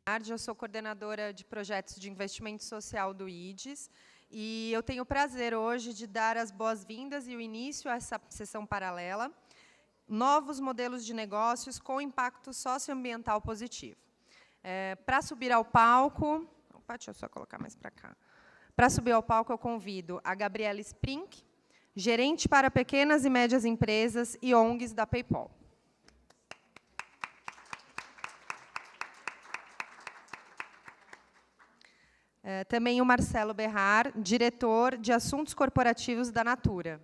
Eu sou coordenadora de projetos de investimento social do IDES, e eu tenho o prazer hoje de dar as boas-vindas e o início a essa sessão paralela, novos modelos de negócios com impacto socioambiental positivo. Para subir ao palco... Opa, deixa eu só colocar mais para cá. Para subir ao palco, eu convido a Gabriela Sprink, gerente para pequenas e médias empresas e ONGs da PayPal. Também o Marcelo Berrar, diretor de Assuntos Corporativos da Natura.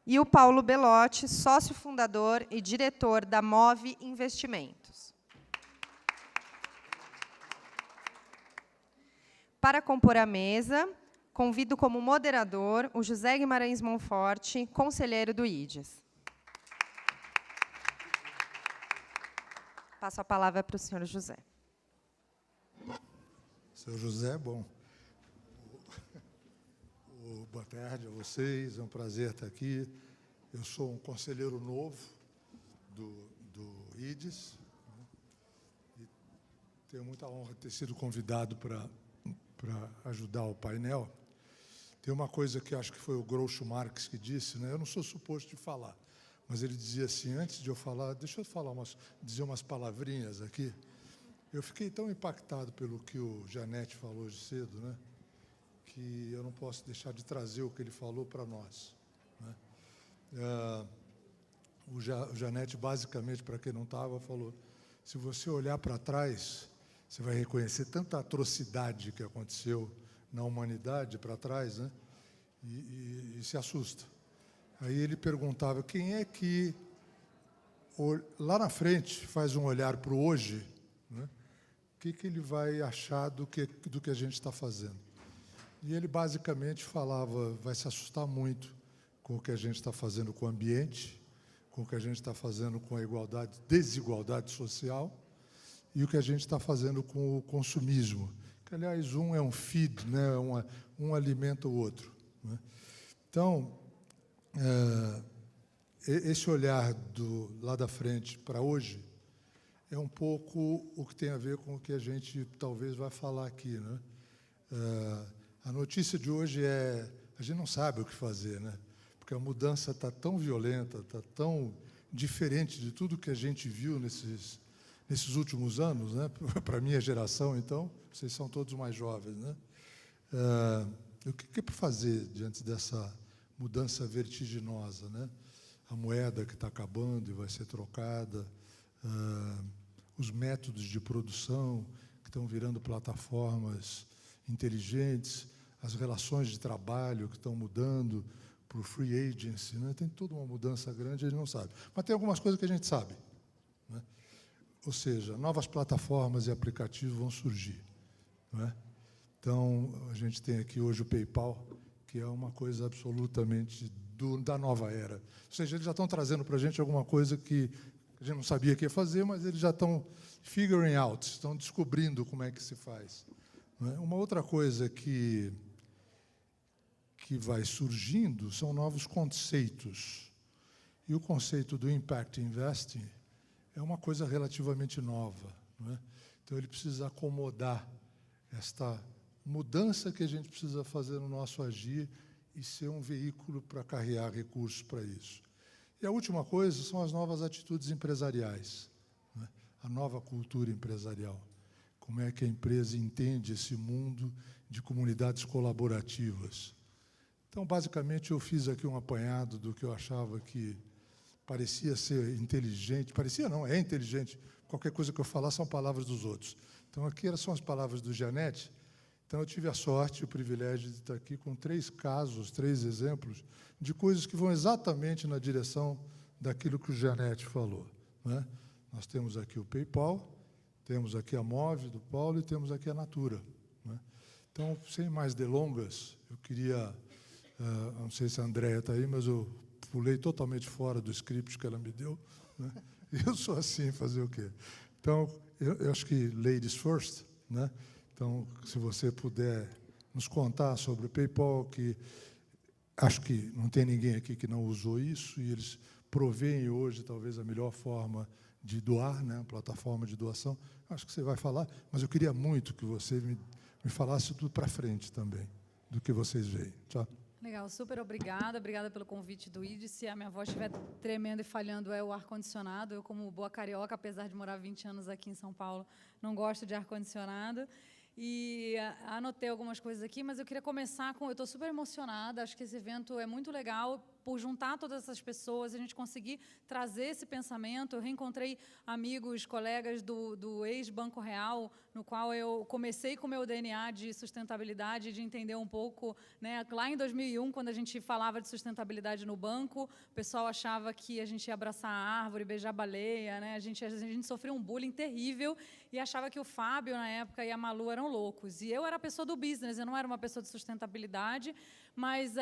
E o Paulo Belotti, sócio fundador e diretor da Move Investimentos. Para compor a mesa, convido como moderador o José Guimarães Monforte, conselheiro do IDES. Passo a palavra para o senhor José. Senhor José, bom. Boa tarde a vocês, é um prazer estar aqui. Eu sou um conselheiro novo do IDES, né, e tenho muita honra de ter sido convidado para ajudar o painel. Tem uma coisa que acho que foi o Groucho Marx que disse, né? Eu não sou suposto de falar, mas ele dizia assim, antes de eu falar, deixa eu falar dizer umas palavrinhas aqui. Eu fiquei tão impactado pelo que o Janete falou hoje cedo, né, que eu não posso deixar de trazer o que ele falou para nós, né? O Janete, basicamente, para quem não estava, falou, se você olhar para trás, você vai reconhecer tanta atrocidade que aconteceu na humanidade para trás, né, e se assusta. Aí ele perguntava, quem é que, lá na frente, faz um olhar para o hoje, né, o que ele vai achar do que a gente está fazendo? E ele, basicamente, falava, vai se assustar muito com o que a gente está fazendo com o ambiente, com o que a gente está fazendo com a desigualdade social e o que a gente está fazendo com o consumismo, que, aliás, um é um feed, né, um alimenta o outro, né? Então, esse olhar lá da frente para hoje é um pouco o que tem a ver com o que a gente talvez vai falar aqui, né? A notícia de hoje é, a gente não sabe o que fazer, né? Porque a mudança está tão violenta, está tão diferente de tudo que a gente viu nesses últimos anos, né? Para a minha geração, então, vocês são todos mais jovens, né? O que é para fazer diante dessa mudança vertiginosa, né? A moeda que está acabando e vai ser trocada, os métodos de produção que estão virando plataformas inteligentes, as relações de trabalho que estão mudando para o free agency, né? Tem toda uma mudança grande, a gente não sabe. Mas tem algumas coisas que a gente sabe, né? Ou seja, novas plataformas e aplicativos vão surgir, né? Então, a gente tem aqui hoje o PayPal, que é uma coisa absolutamente da nova era. Ou seja, eles já estão trazendo para a gente alguma coisa que a gente não sabia que ia fazer, mas eles já estão figuring out, estão descobrindo como é que se faz. Uma outra coisa que vai surgindo são novos conceitos. E o conceito do Impact Investing é uma coisa relativamente nova, não é? Então, ele precisa acomodar esta mudança que a gente precisa fazer no nosso agir e ser um veículo para carregar recursos para isso. E a última coisa são as novas atitudes empresariais, não é? A nova cultura empresarial. Como é que a empresa entende esse mundo de comunidades colaborativas. Então, basicamente, eu fiz aqui um apanhado do que eu achava que parecia ser inteligente. Parecia não, é inteligente. Qualquer coisa que eu falar são palavras dos outros. Então, aqui são as palavras do Janete. Então, eu tive a sorte e o privilégio de estar aqui com 3 casos, 3 exemplos de coisas que vão exatamente na direção daquilo que o Janete falou, né? Nós temos aqui o PayPal, temos aqui a Move, do Paulo, e temos aqui a Natura, né? Então, sem mais delongas, eu queria... não sei se a Andréia está aí, mas eu pulei totalmente fora do script que ela me deu, né? Eu sou assim, fazer o quê? Então, eu acho que ladies first, né? Então, se você puder nos contar sobre o PayPal, que acho que não tem ninguém aqui que não usou isso, e eles provêem hoje, talvez, a melhor forma de doar, né, a plataforma de doação. Acho que você vai falar, mas eu queria muito que você me falasse tudo para frente também, do que vocês veem. Tchau. Legal, super obrigada. Obrigada pelo convite do ID. Se a minha voz estiver tremendo e falhando, é o ar-condicionado. Eu, como boa carioca, apesar de morar 20 anos aqui em São Paulo, não gosto de ar-condicionado. E anotei algumas coisas aqui, mas eu queria começar com... Eu estou super emocionada, acho que esse evento é muito legal, por juntar todas essas pessoas, a gente conseguir trazer esse pensamento. Eu reencontrei amigos, colegas do ex-Banco Real, no qual eu comecei com o meu DNA de sustentabilidade, de entender um pouco, né, lá em 2001, quando a gente falava de sustentabilidade no banco, o pessoal achava que a gente ia abraçar a árvore, beijar baleia, né, a gente sofreu um bullying terrível e achava que o Fábio, na época, e a Malu eram loucos. E eu era a pessoa do business, eu não era uma pessoa de sustentabilidade, mas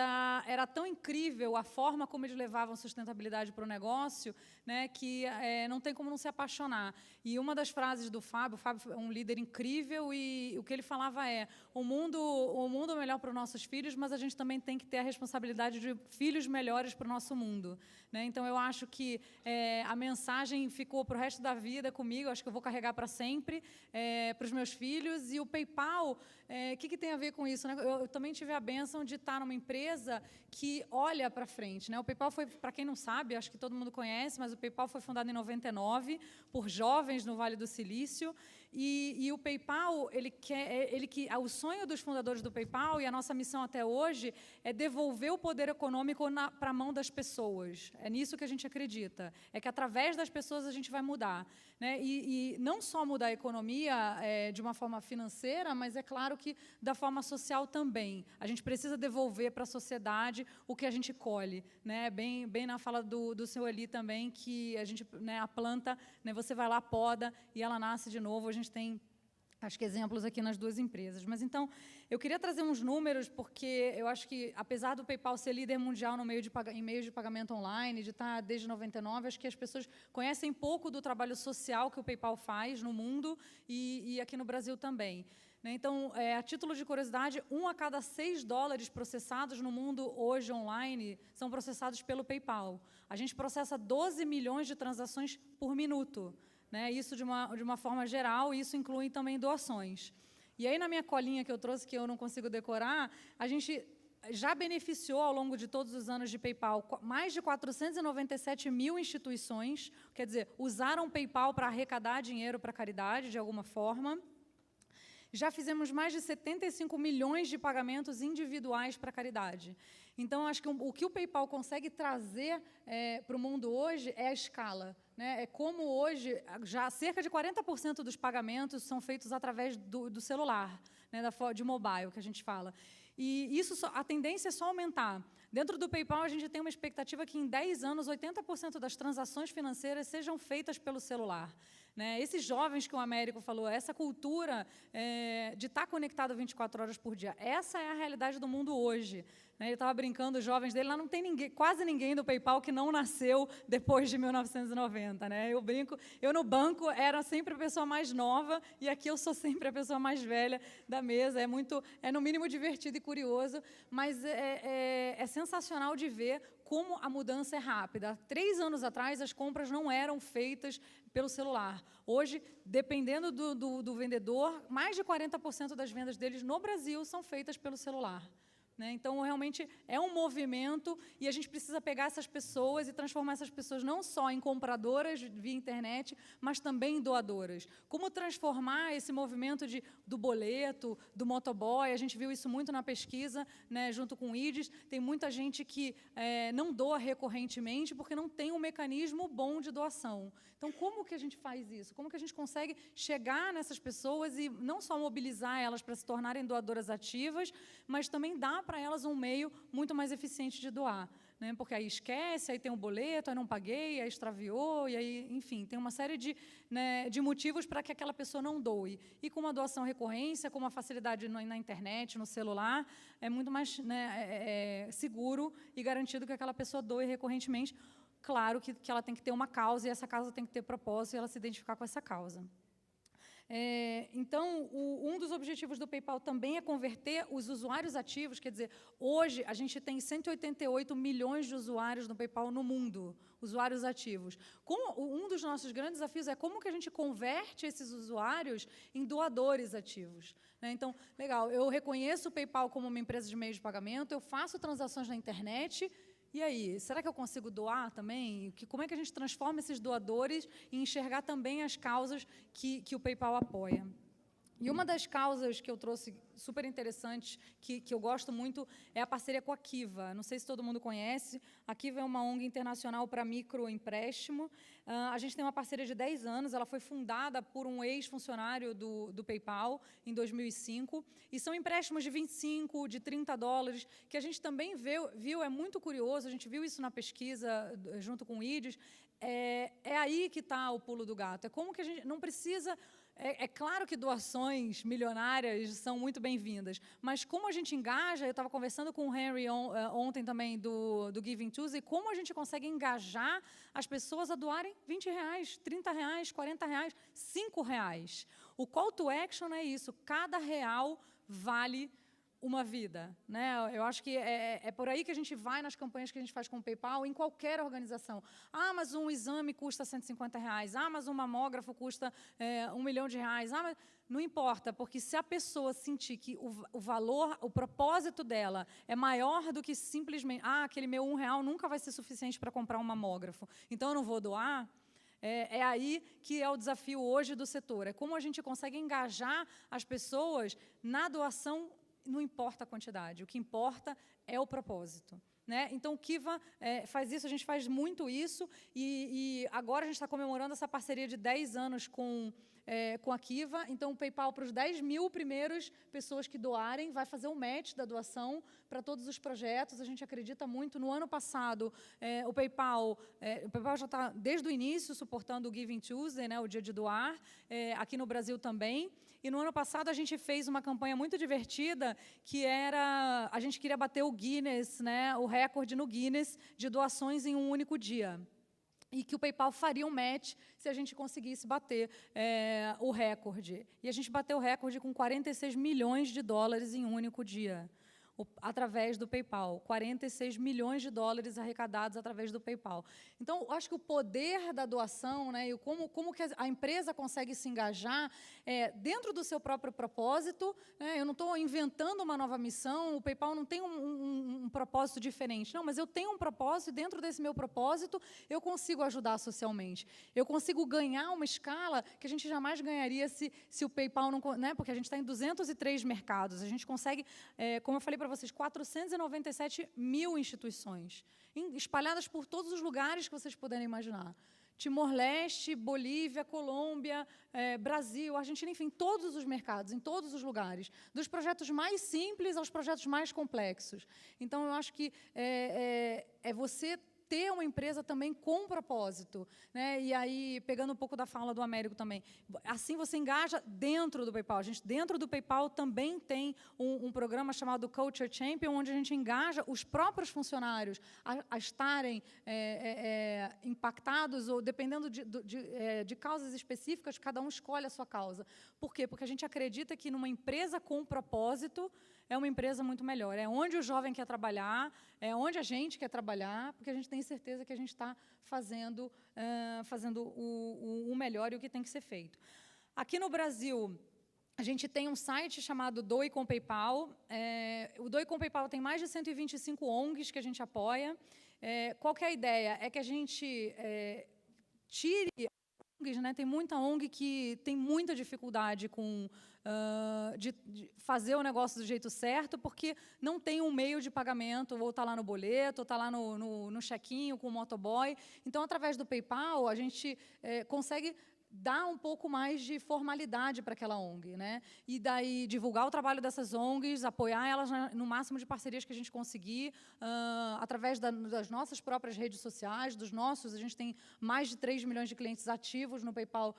era tão incrível a forma como eles levavam sustentabilidade para o negócio, né, que não tem como não se apaixonar. E uma das frases do Fábio, o Fábio é um líder incrível, e o que ele falava é: o mundo é melhor para os nossos filhos, mas a gente também tem que ter a responsabilidade de filhos melhores para o nosso mundo. Né? Então, eu acho que a mensagem ficou para o resto da vida comigo, acho que eu vou carregar para sempre, para os meus filhos. E o PayPal, o que tem a ver com isso? Né? Eu também tive a bênção de estar numa empresa que olha para frente. Né? O PayPal foi, para quem não sabe, acho que todo mundo conhece, mas o PayPal foi fundado em 99 por jovens no Vale do Silício. E o PayPal, o sonho dos fundadores do PayPal, e a nossa missão até hoje, é devolver o poder econômico para a mão das pessoas. É nisso que a gente acredita. É que, através das pessoas, a gente vai mudar. Né? E não só mudar a economia de uma forma financeira, mas, é claro, que da forma social também. A gente precisa devolver para a sociedade o que a gente colhe. Né? Bem na fala do seu Eli também, que a gente, né, a planta, né, você vai lá, poda, e ela nasce de novo. A gente tem, acho que, exemplos aqui nas duas empresas. Mas, então, eu queria trazer uns números, porque eu acho que, apesar do PayPal ser líder mundial em meios de pagamento online, de estar desde 99, acho que as pessoas conhecem pouco do trabalho social que o PayPal faz no mundo e aqui no Brasil também. Então, a título de curiosidade, 1 a cada 6 dólares processados no mundo hoje online são processados pelo PayPal. A gente processa 12 milhões de transações por minuto. Né? Isso de uma forma geral, e isso inclui também doações. E aí, na minha colinha que eu trouxe, que eu não consigo decorar, a gente já beneficiou, ao longo de todos os anos de PayPal, mais de 497 mil instituições, quer dizer, usaram o PayPal para arrecadar dinheiro para caridade, de alguma forma. Já fizemos mais de 75 milhões de pagamentos individuais para caridade. Então, acho que o que o PayPal consegue trazer para o mundo hoje é a escala. Né? É como hoje, já cerca de 40% dos pagamentos são feitos através do celular, né? De mobile, que a gente fala. E a tendência é só aumentar. Dentro do PayPal, a gente tem uma expectativa que, em 10 anos, 80% das transações financeiras sejam feitas pelo celular. Né? Esses jovens que o Américo falou, essa cultura de estar conectado 24 horas por dia, essa é a realidade do mundo hoje. Né? Ele estava brincando, os jovens dele, lá não tem quase ninguém do PayPal que não nasceu depois de 1990. Né? Eu brinco, eu no banco era sempre a pessoa mais nova, e aqui eu sou sempre a pessoa mais velha da mesa. É no mínimo divertido e curioso, mas é sensacional de ver como a mudança é rápida. Há 3 anos atrás, as compras não eram feitas pelo celular. Hoje, dependendo do vendedor, mais de 40% das vendas deles no Brasil são feitas pelo celular. Né? Então, realmente, é um movimento, e a gente precisa pegar essas pessoas e transformar essas pessoas não só em compradoras via internet, mas também em doadoras. Como transformar esse movimento do boleto, do motoboy? A gente viu isso muito na pesquisa, né, junto com o IDES. Tem muita gente que não doa recorrentemente porque não tem um mecanismo bom de doação. Então, como que a gente faz isso? Como que a gente consegue chegar nessas pessoas e não só mobilizar elas para se tornarem doadoras ativas, mas também dar para elas um meio muito mais eficiente de doar? Né? Porque aí esquece, aí tem um boleto, aí não paguei, aí extraviou, e aí, enfim, tem uma série de motivos para que aquela pessoa não doe. E com uma doação recorrência, com uma facilidade na internet, no celular, é muito mais, né, seguro e garantido que aquela pessoa doe recorrentemente. Claro que ela tem que ter uma causa, e essa causa tem que ter propósito, e ela se identificar com essa causa. Então, um dos objetivos do PayPal também é converter os usuários ativos, quer dizer, hoje a gente tem 188 milhões de usuários no PayPal no mundo, usuários ativos. Um dos nossos grandes desafios é como que a gente converte esses usuários em doadores ativos, né? Então, legal, eu reconheço o PayPal como uma empresa de meio de pagamento, eu faço transações na internet. E aí, será que eu consigo doar também? Como é que a gente transforma esses doadores e enxergar também as causas que o PayPal apoia? E uma das causas que eu trouxe super interessantes, que eu gosto muito, é a parceria com a Kiva. Não sei se todo mundo conhece. A Kiva é uma ONG internacional para microempréstimo. A gente tem uma parceria de 10 anos. Ela foi fundada por um ex-funcionário do PayPal em 2005. E são empréstimos de 25, de 30 dólares, que a gente também viu, é muito curioso, a gente viu isso na pesquisa junto com o IDES. É aí que está o pulo do gato. É como que a gente não precisa... É claro que doações milionárias são muito bem-vindas, mas como a gente engaja, eu estava conversando com o Henry ontem também do Giving Tuesday, como a gente consegue engajar as pessoas a doarem R$20, R$30, R$40, R$5. O call to action é isso, cada real vale uma vida, né? Eu acho que é por aí que a gente vai nas campanhas que a gente faz com o PayPal, em qualquer organização. Ah, mas um exame custa R$150. Ah, mas um mamógrafo custa R$1 milhão. Ah, mas não importa, porque se a pessoa sentir que o valor, o propósito dela é maior do que simplesmente, aquele meu R$1 nunca vai ser suficiente para comprar um mamógrafo, então eu não vou doar. É aí que é o desafio hoje do setor. É como a gente consegue engajar as pessoas na doação. Não importa a quantidade, o que importa é o propósito, né? Então, o Kiva faz isso, a gente faz muito isso, e agora a gente está comemorando essa parceria de 10 anos com a Kiva. Então, o PayPal, para os 10 mil primeiros pessoas que doarem, vai fazer o match da doação para todos os projetos. A gente acredita muito. No ano passado, o PayPal já está, desde o início, suportando o Giving Tuesday, né, o dia de doar, aqui no Brasil também. E no ano passado a gente fez uma campanha muito divertida, que era, a gente queria bater o Guinness, né, o recorde no Guinness de doações em um único dia. E que o PayPal faria um match se a gente conseguisse bater o recorde. E a gente bateu o recorde com 46 milhões de dólares em um único dia, através do PayPal. 46 milhões de dólares arrecadados através do PayPal. Então, eu acho que o poder da doação, né, e como que a empresa consegue se engajar dentro do seu próprio propósito, né? Eu não estou inventando uma nova missão, o PayPal não tem um propósito diferente. Não, mas eu tenho um propósito, e dentro desse meu propósito, eu consigo ajudar socialmente. Eu consigo ganhar uma escala que a gente jamais ganharia se o PayPal não... Né, porque a gente está em 203 mercados. A gente consegue, como eu falei para vocês, 497 mil instituições, espalhadas por todos os lugares que vocês puderem imaginar. Timor-Leste, Bolívia, Colômbia, Brasil, Argentina, enfim, todos os mercados, em todos os lugares, dos projetos mais simples aos projetos mais complexos. Então, eu acho que é você ter uma empresa também com propósito, né? E aí, pegando um pouco da fala do Américo também, assim você engaja dentro do PayPal. A gente, dentro do PayPal, também tem um programa chamado Culture Champion, onde a gente engaja os próprios funcionários a estarem impactados, ou dependendo de causas específicas, cada um escolhe a sua causa. Por quê? Porque a gente acredita que numa empresa com propósito, é uma empresa muito melhor. É onde o jovem quer trabalhar, é onde a gente quer trabalhar, porque a gente tem certeza que a gente está fazendo o melhor e o que tem que ser feito. Aqui no Brasil, a gente tem um site chamado Doe com PayPal. O Doe com PayPal tem mais de 125 ONGs que a gente apoia. Qual que é a ideia? É que a gente tire... Né? Tem muita ONG que tem muita dificuldade de fazer o negócio do jeito certo, porque não tem um meio de pagamento, ou está lá no boleto, ou está lá no chequinho com o motoboy. Então, através do PayPal, a gente consegue dar um pouco mais de formalidade para aquela ONG, né? E daí divulgar o trabalho dessas ONGs, apoiar elas no máximo de parcerias que a gente conseguir, através das nossas próprias redes sociais, a gente tem mais de 3 milhões de clientes ativos no PayPal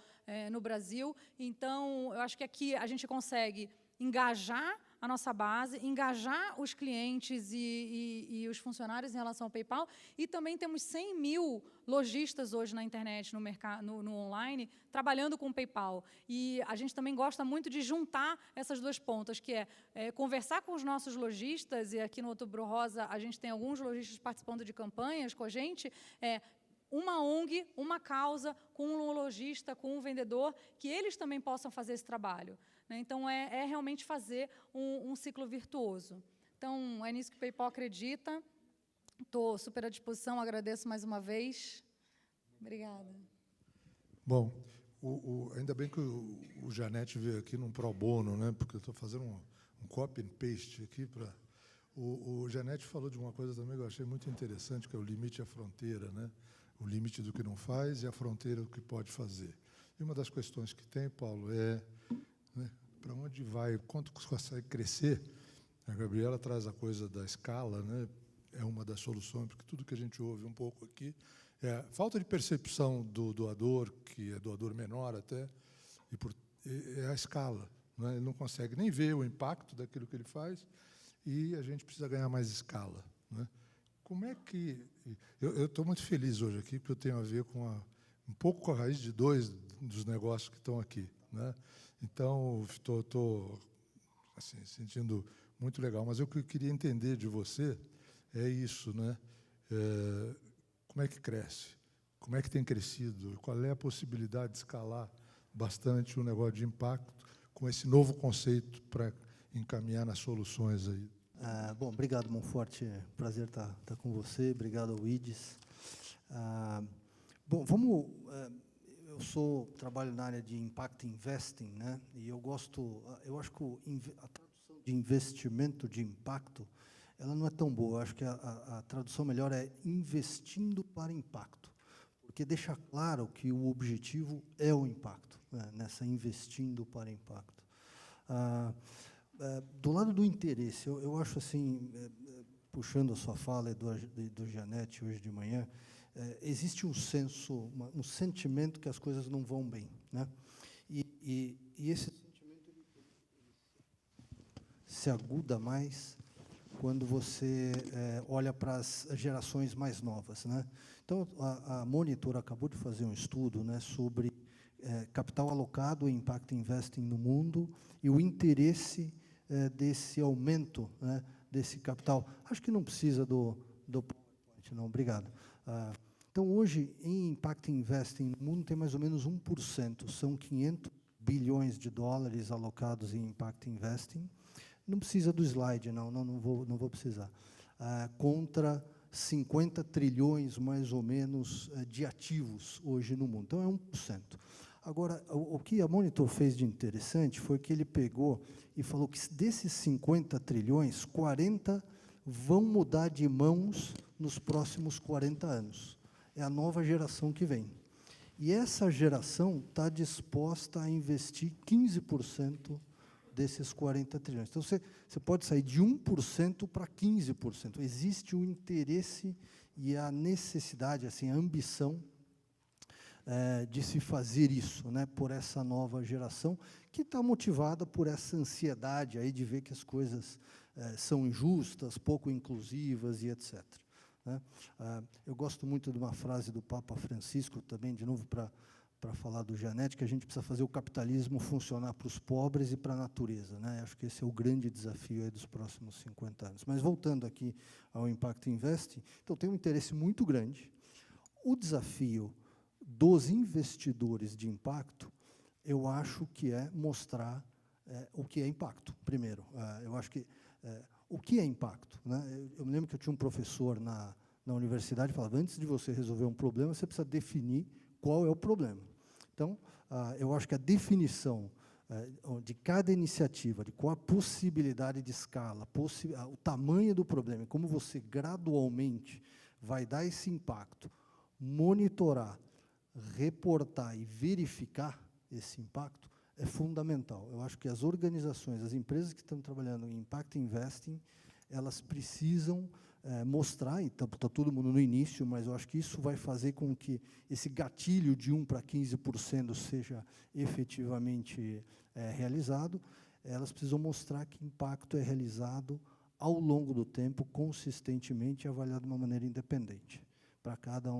no Brasil. Então, eu acho que aqui a gente consegue engajar a nossa base, engajar os clientes e os funcionários em relação ao PayPal, e também temos 100 mil lojistas hoje na internet, no mercado, no online, trabalhando com o PayPal. E a gente também gosta muito de juntar essas duas pontas, que é conversar com os nossos lojistas, e aqui no Outubro Rosa a gente tem alguns lojistas participando de campanhas com a gente, uma ONG, uma causa, com um lojista, com um vendedor, que eles também possam fazer esse trabalho, né? Então, é realmente fazer um ciclo virtuoso. Então, é nisso que o PayPal acredita. Estou super à disposição, agradeço mais uma vez. Obrigada. Bom, ainda bem que o Janete veio aqui num pro bono, né? Porque eu estou fazendo um copy and paste aqui para... O Janete falou de uma coisa também que eu achei muito interessante, que é o limite e a fronteira, né? O limite do que não faz e a fronteira do que pode fazer. E uma das questões que tem, Paulo, né, para onde vai, quanto consegue crescer. A Gabriela traz a coisa da escala, né? É uma das soluções, porque tudo que a gente ouve um pouco aqui é a falta de percepção do doador, que é doador menor até, é a escala, né? Ele não consegue nem ver o impacto daquilo que ele faz, e a gente precisa ganhar mais escala, né? Como é que... Eu estou muito feliz hoje aqui, porque eu tenho a ver com um pouco com a raiz de dois dos negócios que estão aqui, né? Então, estou assim, sentindo muito legal. Mas o que eu queria entender de você é isso, né? Como é que cresce? Como é que tem crescido? Qual é a possibilidade de escalar bastante o negócio de impacto com esse novo conceito para encaminhar nas soluções aí? Bom, obrigado, Monforte. Prazer estar com você. Obrigado ao IDES. Bom, eu trabalho na área de Impact Investing, né? E eu acho que a tradução de investimento de impacto, ela não é tão boa. Eu acho que a tradução melhor é investindo para impacto, porque deixa claro que o objetivo é o impacto, né? Nessa investindo para impacto. Do lado do interesse, eu acho assim, puxando a sua fala do Janete hoje de manhã, existe um sentimento que as coisas não vão bem, né? E esse sentimento se aguda mais quando você olha para as gerações mais novas, né? Então, a Monitor acabou de fazer um estudo, né, sobre capital alocado em Impact Investing no mundo e o interesse desse aumento, né, desse capital. Acho que não precisa do PowerPoint, não. Obrigado. Então, hoje, em Impact Investing no mundo, tem mais ou menos 1%. São 500 bilhões de dólares alocados em Impact Investing. Não precisa do slide, não vou precisar. Contra 50 trilhões, mais ou menos, de ativos hoje no mundo. Então, é 1%. Agora, o que a Monitor fez de interessante foi que ele pegou e falou que desses 50 trilhões, 40 vão mudar de mãos nos próximos 40 anos. É a nova geração que vem. E essa geração está disposta a investir 15% desses 40 trilhões. Então, você pode sair de 1% para 15%. Existe o interesse e a necessidade, assim, a ambição de se fazer isso, né, por essa nova geração, que está motivada por essa ansiedade aí de ver que as coisas são injustas, pouco inclusivas e etc. Né? Eu gosto muito de uma frase do Papa Francisco, também, de novo, para falar do Janete, que a gente precisa fazer o capitalismo funcionar para os pobres e para a natureza, né? Acho que esse é o grande desafio aí dos próximos 50 anos. Mas, voltando aqui ao Impact Investing, então, tem um interesse muito grande. O desafio dos investidores de impacto, eu acho que é mostrar o que é impacto, primeiro. Eu acho que o que é impacto, né? Eu me lembro que eu tinha um professor na universidade que falava, antes de você resolver um problema, você precisa definir qual é o problema. Então, eu acho que a definição de cada iniciativa, de qual a possibilidade de escala, o tamanho do problema, como você gradualmente vai dar esse impacto, monitorar, reportar e verificar esse impacto é fundamental. Eu acho que as organizações, as empresas que estão trabalhando em Impact Investing, elas precisam mostrar, e está todo mundo no início, mas eu acho que isso vai fazer com que esse gatilho de 1 para 15% seja efetivamente realizado. elas precisam mostrar que impacto é realizado ao longo do tempo, consistentemente, e avaliado de uma maneira independente, para cada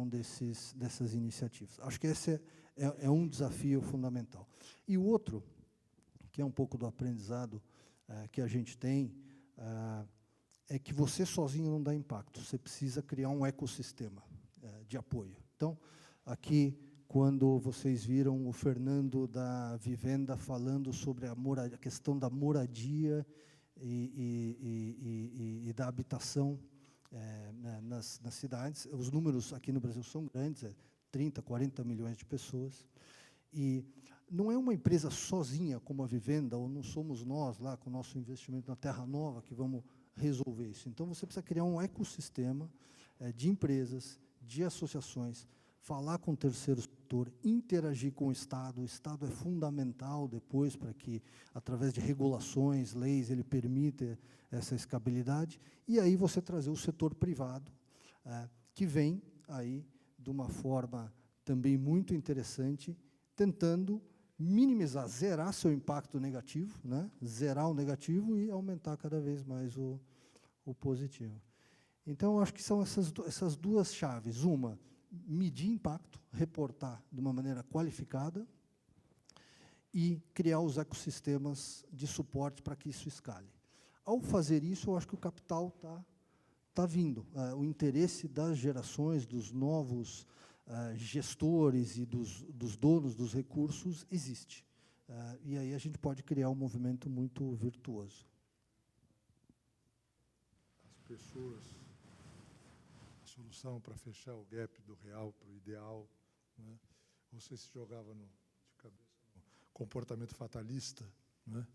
dessas iniciativas. Acho que esse é um desafio fundamental. E o outro, que é um pouco do aprendizado que a gente tem, é que você sozinho não dá impacto, você precisa criar um ecossistema de apoio. Então, aqui, quando vocês viram o Fernando da Vivenda falando sobre a questão da moradia e da habitação nas cidades, os números aqui no Brasil são grandes, 30, 40 milhões de pessoas, e não é uma empresa sozinha como a Vivenda, ou não somos nós lá com o nosso investimento na Terra Nova que vamos resolver isso. Então, você precisa criar um ecossistema de empresas, de associações, falar com o terceiro setor, interagir com o Estado é fundamental depois para que, através de regulações, leis, ele permita essa escalabilidade, e aí você trazer o setor privado, que vem aí de uma forma também muito interessante, tentando minimizar, zerar seu impacto negativo, né? Zerar o negativo e aumentar cada vez mais o positivo. Então, eu acho que são essas duas chaves. Uma, medir impacto, reportar de uma maneira qualificada e criar os ecossistemas de suporte para que isso escale. Ao fazer isso, eu acho que o capital está vindo. O interesse das gerações, dos novos gestores e dos donos dos recursos existe. E aí a gente pode criar um movimento muito virtuoso. As pessoas, a solução para fechar o gap do real para o ideal, né? Você se jogava de cabeça no comportamento fatalista, né?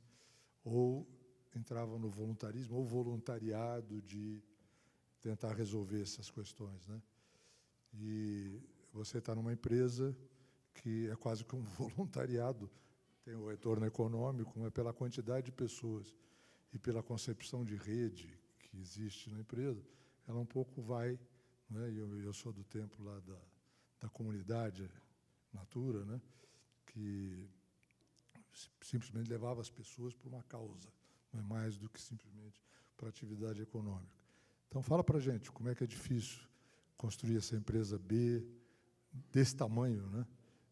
Ou entrava no voluntarismo ou voluntariado de tentar resolver essas questões, né? E você está numa empresa que é quase que um voluntariado, tem o retorno econômico, mas pela quantidade de pessoas e pela concepção de rede que existe na empresa, ela um pouco vai, né? Eu sou do tempo lá da comunidade Natura, né? Que simplesmente levava as pessoas para uma causa, não é mais do que simplesmente para atividade econômica. Então, fala para a gente como é que é difícil construir essa empresa B desse tamanho, né?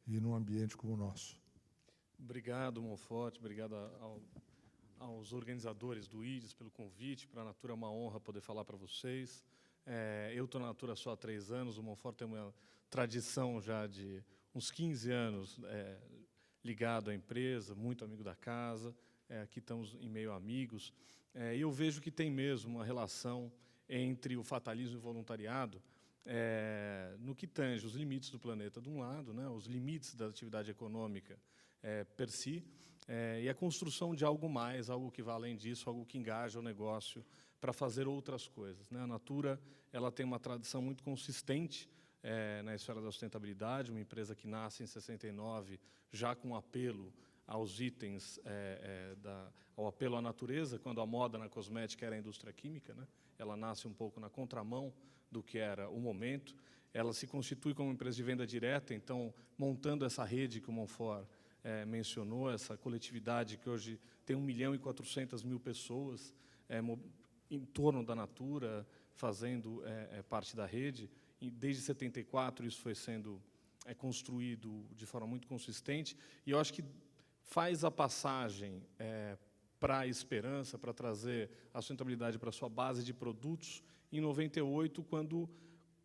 E num ambiente como o nosso. Obrigado, Monforte, obrigado aos organizadores do IDES pelo convite. Para a Natura é uma honra poder falar para vocês. Eu estou na Natura só há 3 anos, o Monforte tem uma tradição já de uns 15 anos ligado à empresa, muito amigo da casa. Aqui estamos em meio a amigos. E eu vejo que tem mesmo uma relação entre o fatalismo e o voluntariado, no que tange os limites do planeta, de um lado, né, os limites da atividade econômica per si, e a construção de algo mais, algo que vá além disso, algo que engaja o negócio para fazer outras coisas, né? A Natura ela tem uma tradição muito consistente na esfera da sustentabilidade, uma empresa que nasce em 69, já com apelo aos itens, ao apelo à natureza, quando a moda na cosmética era a indústria química, né? Ela nasce um pouco na contramão do que era o momento. Ela se constitui como empresa de venda direta, então, montando essa rede que o Monfort mencionou, essa coletividade que hoje tem 1.400.000 pessoas em torno da Natura, fazendo parte da rede. E desde 74 isso foi sendo construído de forma muito consistente, e eu acho que faz a passagem para a esperança, para trazer a sustentabilidade para a sua base de produtos, em 98, quando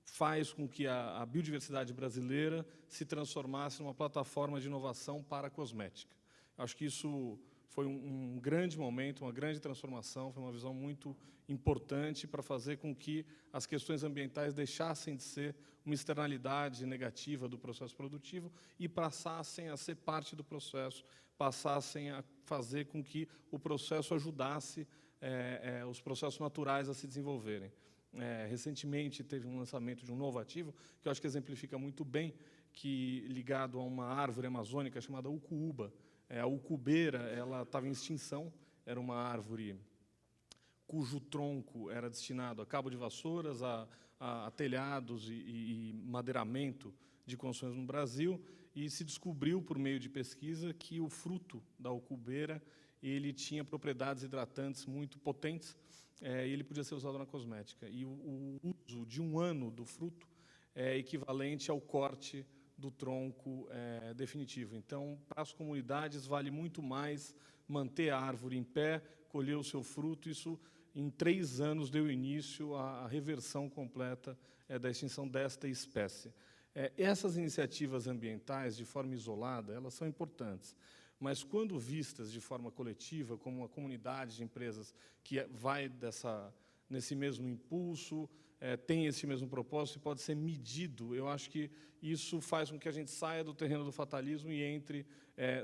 faz com que a biodiversidade brasileira se transformasse numa plataforma de inovação para a cosmética. Acho que isso foi um grande momento, uma grande transformação, foi uma visão muito importante para fazer com que as questões ambientais deixassem de ser uma externalidade negativa do processo produtivo e passassem a ser parte do processo, passassem a fazer com que o processo ajudasse os processos naturais a se desenvolverem. Recentemente teve um lançamento de um novo ativo, que eu acho que exemplifica muito bem, que ligado a uma árvore amazônica chamada ucuúba. A ucubeira ela estava em extinção, era uma árvore cujo tronco era destinado a cabo de vassouras, a telhados e madeiramento de construções no Brasil, e se descobriu, por meio de pesquisa, que o fruto da ucubeira ele tinha propriedades hidratantes muito potentes, e ele podia ser usado na cosmética. E o uso de 1 ano do fruto é equivalente ao corte do tronco definitivo. Então, para as comunidades, vale muito mais manter a árvore em pé, colher o seu fruto. Isso, em 3 anos, deu início à reversão completa da extinção desta espécie. Essas iniciativas ambientais, de forma isolada, elas são importantes, mas, quando vistas de forma coletiva, como uma comunidade de empresas que vai nesse mesmo impulso, tem esse mesmo propósito e pode ser medido, eu acho que isso faz com que a gente saia do terreno do fatalismo e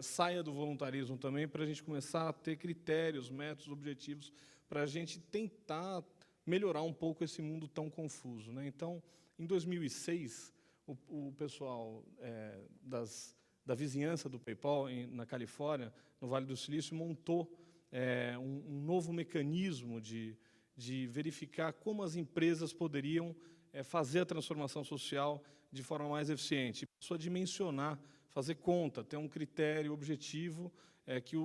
saia do voluntarismo também, para a gente começar a ter critérios, métodos, objetivos, para a gente tentar melhorar um pouco esse mundo tão confuso, né? Então, em 2006, o pessoal da vizinhança do PayPal, na Califórnia, no Vale do Silício, montou um novo mecanismo de verificar como as empresas poderiam fazer a transformação social de forma mais eficiente. Passou a dimensionar, fazer conta, ter um critério objetivo, que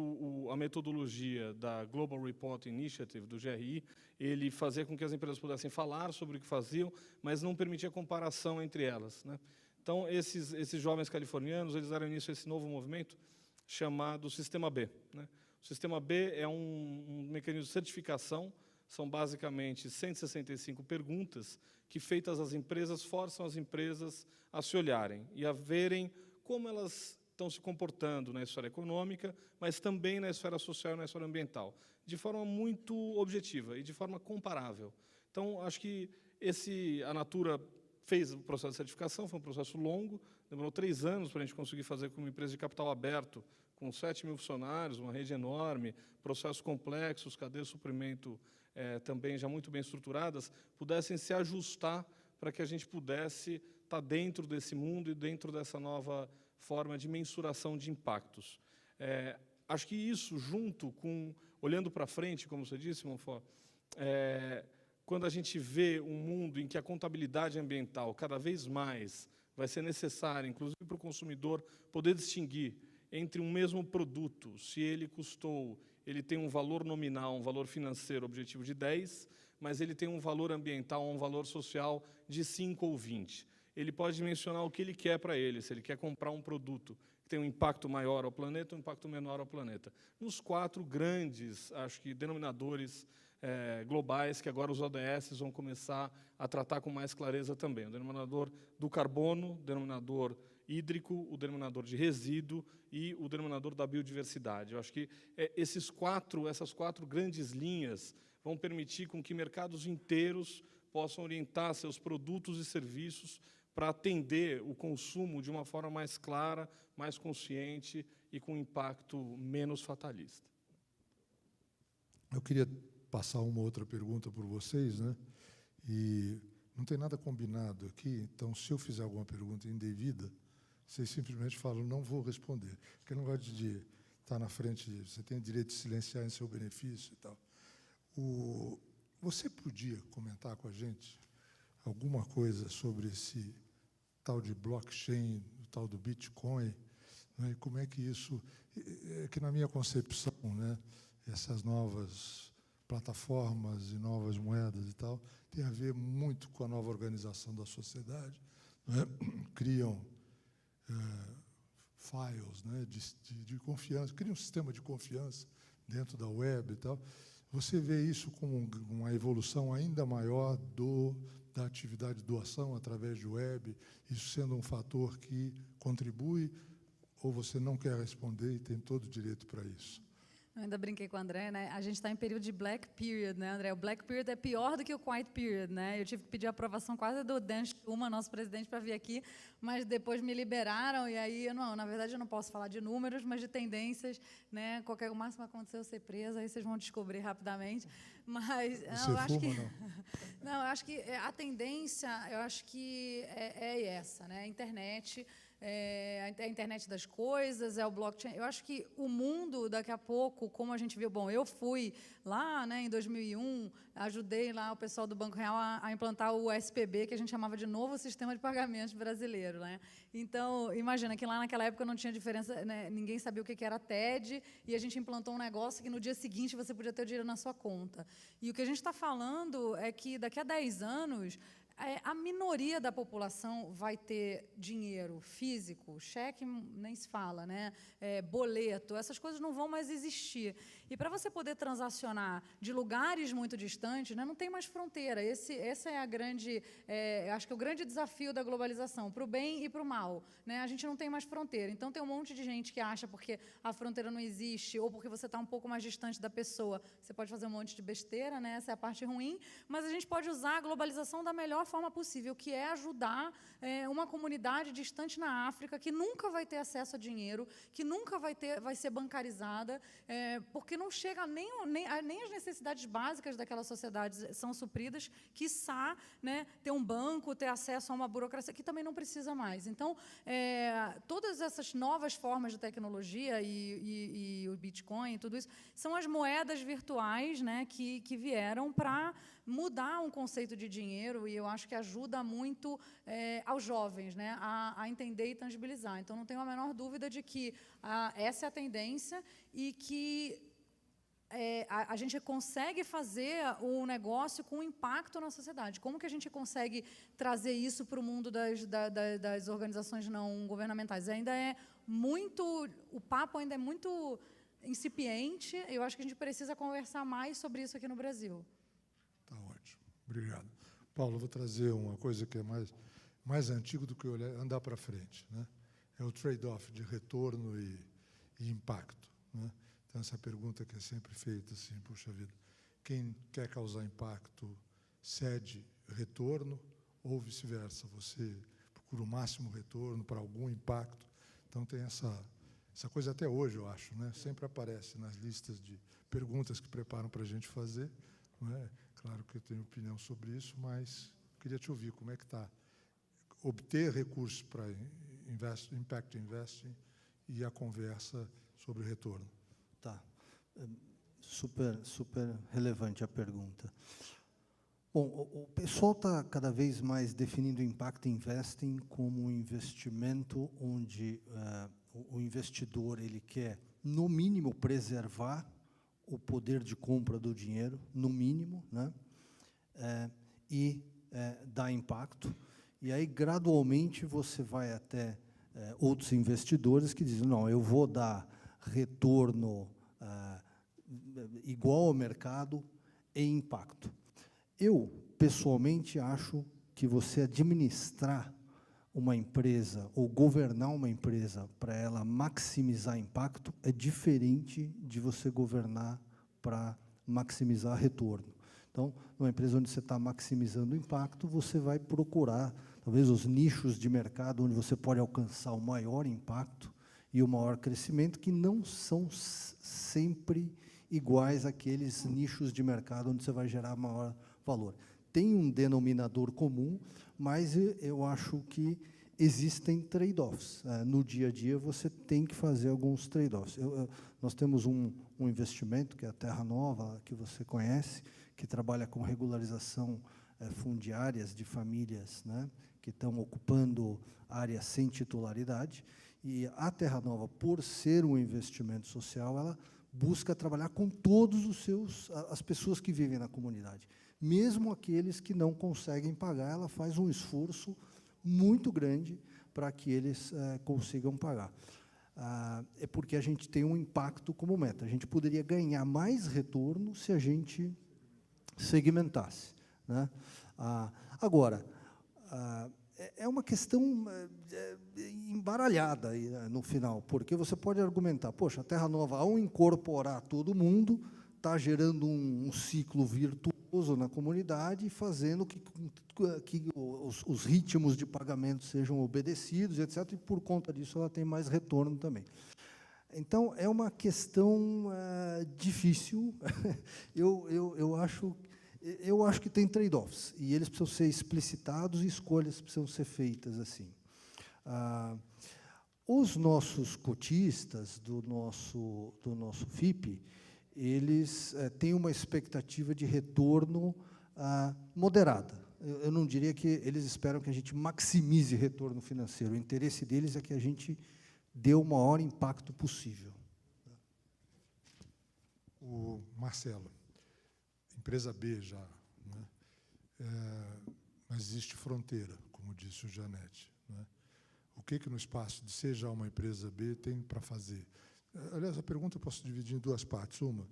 a metodologia da Global Report Initiative, do GRI, ele fazia com que as empresas pudessem falar sobre o que faziam, mas não permitia comparação entre elas, né? Então, esses jovens californianos, eles deram início a esse novo movimento chamado Sistema B, né? O Sistema B é um mecanismo de certificação. São basicamente 165 perguntas que, feitas às empresas, forçam as empresas a se olharem e a verem como elas estão se comportando na esfera econômica, mas também na esfera social e na esfera ambiental, de forma muito objetiva e de forma comparável. Então, acho que a Natura fez o processo de certificação, foi um processo longo, demorou 3 anos para a gente conseguir fazer com uma empresa de capital aberto, com 7.000 funcionários, uma rede enorme, processos complexos, cadeias de suprimento também já muito bem estruturadas, pudessem se ajustar para que a gente pudesse estar dentro desse mundo e dentro dessa nova forma de mensuração de impactos. Acho que isso, junto com, olhando para frente, como você disse, Monfort, quando a gente vê um mundo em que a contabilidade ambiental cada vez mais vai ser necessária, inclusive para o consumidor poder distinguir entre um mesmo produto, se ele tem um valor nominal, um valor financeiro objetivo de 10, mas ele tem um valor ambiental, um valor social de 5 ou 20. Ele pode mencionar o que ele quer para ele, se ele quer comprar um produto que tem um impacto maior ao planeta ou um impacto menor ao planeta. Nos 4 grandes, acho que, denominadores globais, que agora os ODS vão começar a tratar com mais clareza também. O denominador do carbono, o denominador hídrico, o denominador de resíduo e o denominador da biodiversidade. Eu acho que essas 4 grandes linhas vão permitir com que mercados inteiros possam orientar seus produtos e serviços para atender o consumo de uma forma mais clara, mais consciente e com impacto menos fatalista. Eu queria passar uma outra pergunta por vocês, né? E não tem nada combinado aqui, então, se eu fizer alguma pergunta indevida, vocês simplesmente falam, não vou responder, porque eu não gosto de estar na frente, você tem o direito de silenciar em seu benefício e tal. Você podia comentar com a gente alguma coisa sobre esse tal de blockchain, o tal do Bitcoin, né? E como é que isso, que na minha concepção, né, essas novas plataformas e novas moedas e tal, tem a ver muito com a nova organização da sociedade, né? Criam files, né, de confiança, criam um sistema de confiança dentro da web e tal. Você vê isso como uma evolução ainda maior da atividade de doação através de web, isso sendo um fator que contribui, ou você não quer responder e tem todo o direito para isso? Eu ainda brinquei com o André, né? A gente está em período de Black Period, né, André? O Black Period é pior do que o Quiet Period, né? Eu tive que pedir a aprovação quase do Dan Schulman, nosso presidente, para vir aqui, mas depois me liberaram e aí, na verdade, eu não posso falar de números, mas de tendências, né? O máximo aconteceu eu ser presa, aí vocês vão descobrir rapidamente. Mas Você eu acho fuma, que não? não, eu acho que a tendência, eu acho que é essa, né? A internet a internet das coisas, é o blockchain. Eu acho que o mundo, daqui a pouco, como a gente viu, bom, eu fui lá, né, em 2001, ajudei lá o pessoal do Banco Real a implantar o SPB, que a gente chamava de Novo Sistema de Pagamentos Brasileiro, né? Então, imagina que lá naquela época não tinha diferença, né, ninguém sabia o que era TED, e a gente implantou um negócio que no dia seguinte você podia ter o dinheiro na sua conta. E o que a gente está falando é que daqui a 10 anos, a minoria da população vai ter dinheiro físico, cheque nem se fala, né? Boleto, essas coisas não vão mais existir. E para você poder transacionar de lugares muito distantes, né, não tem mais fronteira. Essa é a grande, acho que é o grande desafio da globalização, para o bem e para o mal, né? A gente não tem mais fronteira. Então tem um monte de gente que acha porque a fronteira não existe ou porque você está um pouco mais distante da pessoa, você pode fazer um monte de besteira, né? Essa é a parte ruim. Mas a gente pode usar a globalização da melhor forma possível, que é ajudar uma comunidade distante na África que nunca vai ter acesso a dinheiro, que nunca vai ser bancarizada, porque não chega nem as necessidades básicas daquela sociedade são supridas, quiçá, né, ter um banco, ter acesso a uma burocracia, que também não precisa mais. Então, todas essas novas formas de tecnologia e o Bitcoin e tudo isso, são as moedas virtuais, né, que vieram para mudar um conceito de dinheiro, e eu acho que ajuda muito aos jovens, né, a entender e tangibilizar. Então, não tenho a menor dúvida de que essa é a tendência e que a gente consegue fazer um negócio com impacto na sociedade. Como que a gente consegue trazer isso para o mundo das organizações não governamentais? Ainda é muito, o papo ainda é muito incipiente, eu acho que a gente precisa conversar mais sobre isso aqui no Brasil. Tá ótimo, obrigado. Paulo, eu vou trazer uma coisa que é mais antigo do que andar para frente, né? É o trade-off de retorno e impacto, né? Então, essa pergunta que é sempre feita, assim, puxa vida, quem quer causar impacto cede retorno ou vice-versa? Você procura o máximo retorno para algum impacto? Então, tem essa coisa até hoje, eu acho, né? Sempre aparece nas listas de perguntas que preparam para a gente fazer, não é? Claro que eu tenho opinião sobre isso, mas queria te ouvir, como é que está obter recursos para impact investing e a conversa sobre retorno. Tá. Super relevante a pergunta. Bom, o pessoal está cada vez mais definindo o impact investing como um investimento onde o investidor ele quer, no mínimo, preservar o poder de compra do dinheiro, no mínimo, né? E dar impacto. E aí, gradualmente, você vai até outros investidores que dizem, não, eu vou dar retorno igual ao mercado e impacto. Eu, pessoalmente, acho que você administrar uma empresa ou governar uma empresa para ela maximizar impacto é diferente de você governar para maximizar retorno. Então, numa empresa onde você está maximizando o impacto, você vai procurar, talvez, os nichos de mercado onde você pode alcançar o maior impacto e o maior crescimento, que não são sempre iguais àqueles nichos de mercado onde você vai gerar maior valor. Tem um denominador comum, mas eu acho que existem trade-offs. No dia a dia, você tem que fazer alguns trade-offs. Nós temos um investimento, que é a Terra Nova, que você conhece, que trabalha com regularização fundiárias de famílias, né, que estão ocupando áreas sem titularidade. E a Terra Nova, por ser um investimento social, ela busca trabalhar com todos as pessoas que vivem na comunidade. Mesmo aqueles que não conseguem pagar, ela faz um esforço muito grande para que eles consigam pagar. É porque a gente tem um impacto como meta. A gente poderia ganhar mais retorno se a gente segmentasse, né? Agora, é uma questão embaralhada aí, no final, porque você pode argumentar, poxa, a Terra Nova, ao incorporar todo mundo, está gerando um ciclo virtuoso na comunidade, fazendo que os ritmos de pagamento sejam obedecidos, etc., e por conta disso ela tem mais retorno também. Então, é uma questão difícil. Eu acho que tem trade-offs, e eles precisam ser explicitados e escolhas precisam ser feitas assim. Os nossos cotistas do nosso FIP, eles têm uma expectativa de retorno moderada. Eu não diria que eles esperam que a gente maximize retorno financeiro. O interesse deles é que a gente dê o maior impacto possível. O Marcelo, empresa B já, né? Mas existe fronteira, como disse o Janete, né? O que no espaço de ser já uma empresa B tem para fazer? Aliás, a pergunta eu posso dividir em duas partes. Uma,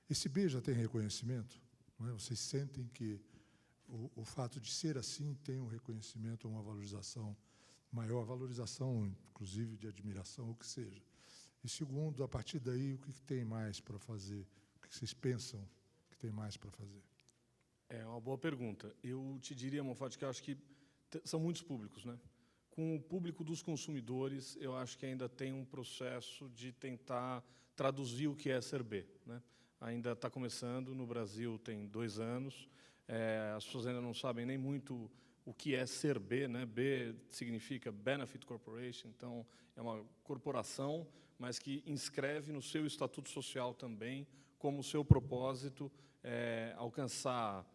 esse B já tem reconhecimento? Não é? Vocês sentem que o fato de ser assim tem um reconhecimento, uma valorização maior, valorização, inclusive, de admiração, o que seja. E segundo, a partir daí, o que tem mais para fazer? O que vocês pensam que tem mais para fazer? É uma boa pergunta. Eu te diria, Monforte, que eu acho que são muitos públicos, né? Com o público dos consumidores, eu acho que ainda tem um processo de tentar traduzir o que é ser B, né? Ainda está começando, no Brasil tem 2 anos, as pessoas ainda não sabem nem muito o que é ser B, né? B significa Benefit Corporation, então é uma corporação, mas que inscreve no seu estatuto social também como seu propósito alcançar,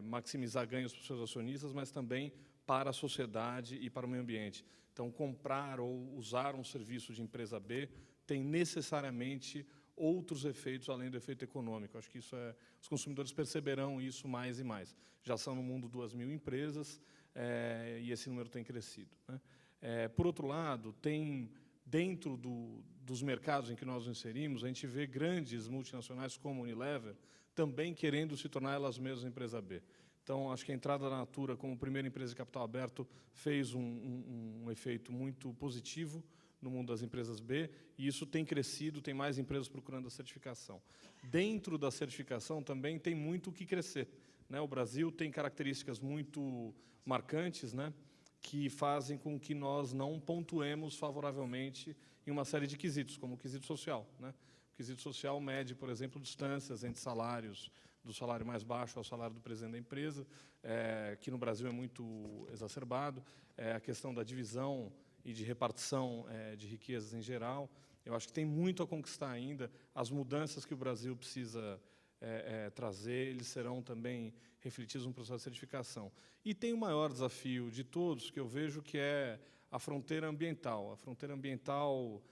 maximizar ganhos para os seus acionistas, mas também para a sociedade e para o meio ambiente. Então, comprar ou usar um serviço de empresa B tem necessariamente outros efeitos além do efeito econômico. Acho que isso os consumidores perceberão isso mais e mais. Já são no mundo 2.000 empresas e esse número tem crescido, né? Por outro lado, tem dentro dos mercados em que nós nos inserimos, a gente vê grandes multinacionais como a Unilever também querendo se tornar elas mesmas empresa B. Então, acho que a entrada da Natura como primeira empresa de capital aberto fez um efeito muito positivo no mundo das empresas B, e isso tem crescido, tem mais empresas procurando a certificação. Dentro da certificação também tem muito o que crescer, né? O Brasil tem características muito marcantes, né, que fazem com que nós não pontuemos favoravelmente em uma série de quesitos, como o quesito social, né? O quesito social mede, por exemplo, distâncias entre salários, do salário mais baixo ao salário do presidente da empresa, que no Brasil é muito exacerbado, a questão da divisão e de repartição de riquezas em geral. Eu acho que tem muito a conquistar ainda. As mudanças que o Brasil precisa trazer, eles serão também refletidos no processo de certificação. E tem o maior desafio de todos, que eu vejo, que é a fronteira ambiental. A fronteira ambiental,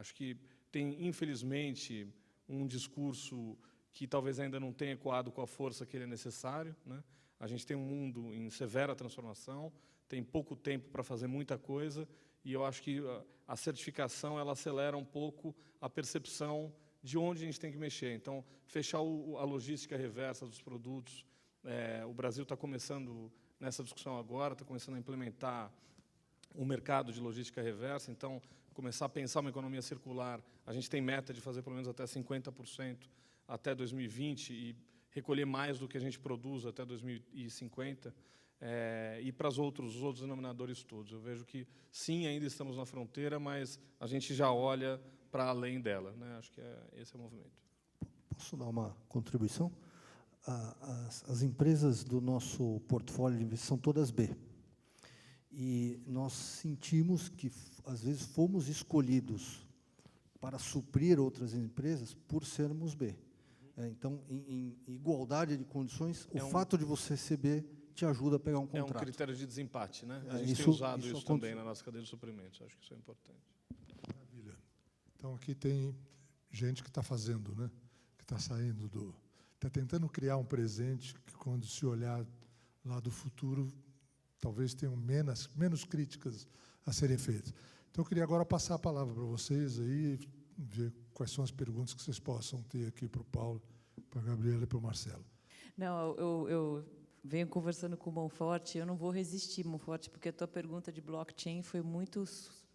acho que tem, infelizmente, um discurso que talvez ainda não tenha ecoado com a força que ele é necessário, né? A gente tem um mundo em severa transformação, tem pouco tempo para fazer muita coisa, e eu acho que a certificação ela acelera um pouco a percepção de onde a gente tem que mexer. Então, fechar a logística reversa dos produtos. O Brasil está começando nessa discussão agora, está começando a implementar o mercado de logística reversa, então, começar a pensar uma economia circular. A gente tem meta de fazer pelo menos até 50% até 2020 e recolher mais do que a gente produz até 2050, e para os outros denominadores todos. Eu vejo que, sim, ainda estamos na fronteira, mas a gente já olha para além dela, né? Acho que esse é o movimento. Posso dar uma contribuição? As empresas do nosso portfólio de investimentos são todas B. E nós sentimos que, às vezes, fomos escolhidos para suprir outras empresas por sermos B. Então, em igualdade de condições, o fato de você ser B te ajuda a pegar um contrato. É um critério de desempate, né? A gente tem usado isso também na nossa cadeia de suprimentos. Acho que isso é importante. Maravilha. Então, aqui tem gente que está fazendo, né? Que está saindo está tentando criar um presente que, quando se olhar lá do futuro, talvez tenham menos críticas a serem feitas. Então, eu queria agora passar a palavra para vocês aí, ver quais são as perguntas que vocês possam ter aqui para o Paulo, para a Gabriela e para o Marcelo. Não, eu venho conversando com o Monforte, eu não vou resistir, Monforte, porque a tua pergunta de blockchain foi muito,